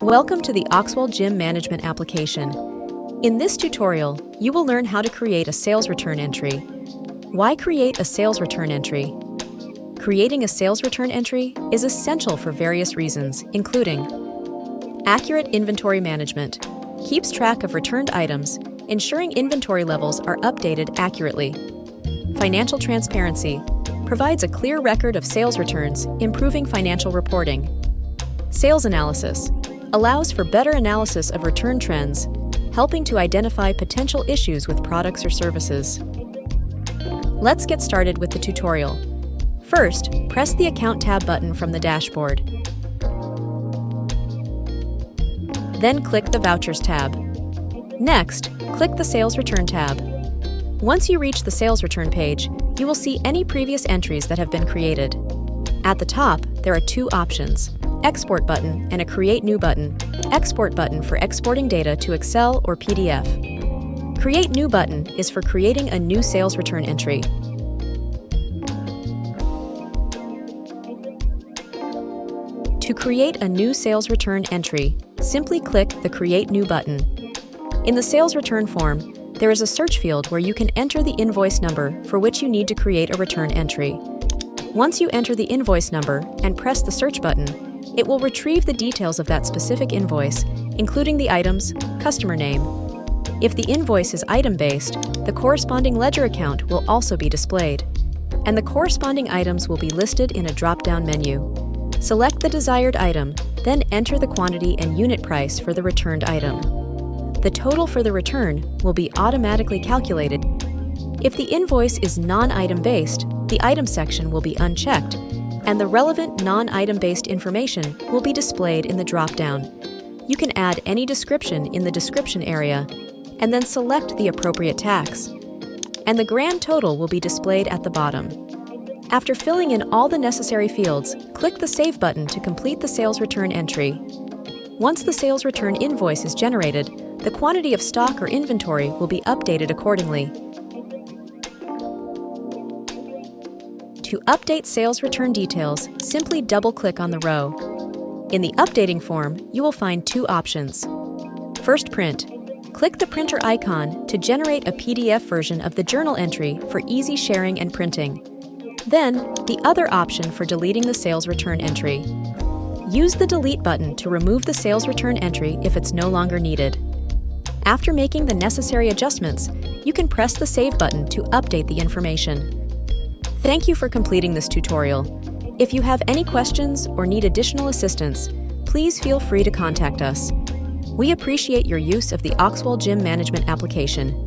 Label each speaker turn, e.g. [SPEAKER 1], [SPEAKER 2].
[SPEAKER 1] Welcome to the Auxwall Gym Management application. In this tutorial, you will learn how to create a sales return entry. Why create a sales return entry? Creating a sales return entry is essential for various reasons, including accurate inventory management, keeps track of returned items, ensuring inventory levels are updated accurately. Financial transparency, provides a clear record of sales returns, improving financial reporting. Sales analysis, allows for better analysis of return trends, helping to identify potential issues with products or services. Let's get started with the tutorial. First, press the Account tab button from the dashboard. Then click the Vouchers tab. Next, click the Sales Return tab. Once you reach the sales return page, you will see any previous entries that have been created. At the top, there are two options: Export button and a Create New button. Export button for exporting data to Excel or PDF. Create New button is for creating a new sales return entry. To create a new sales return entry, simply click the Create New button. In the sales return form, there is a search field where you can enter the invoice number for which you need to create a return entry. Once you enter the invoice number and press the search button, it will retrieve the details of that specific invoice, including the items, customer name. If the invoice is item-based, the corresponding ledger account will also be displayed, and the corresponding items will be listed in a drop-down menu. Select the desired item, then enter the quantity and unit price for the returned item. The total for the return will be automatically calculated. If the invoice is non-item based, the item section will be unchecked, and the relevant non-item-based information will be displayed in the drop-down. You can add any description in the description area, and then select the appropriate tax. And the grand total will be displayed at the bottom. After filling in all the necessary fields, click the Save button to complete the sales return entry. Once the sales return invoice is generated, the quantity of stock or inventory will be updated accordingly. To update sales return details, simply double-click on the row. In the Updating form, you will find two options. First, Print. Click the printer icon to generate a PDF version of the journal entry for easy sharing and printing. Then, the other option for deleting the sales return entry. Use the Delete button to remove the sales return entry if it's no longer needed. After making the necessary adjustments, you can press the Save button to update the information. Thank you for completing this tutorial. If you have any questions or need additional assistance, please feel free to contact us. We appreciate your use of the Auxwall Gym Management application.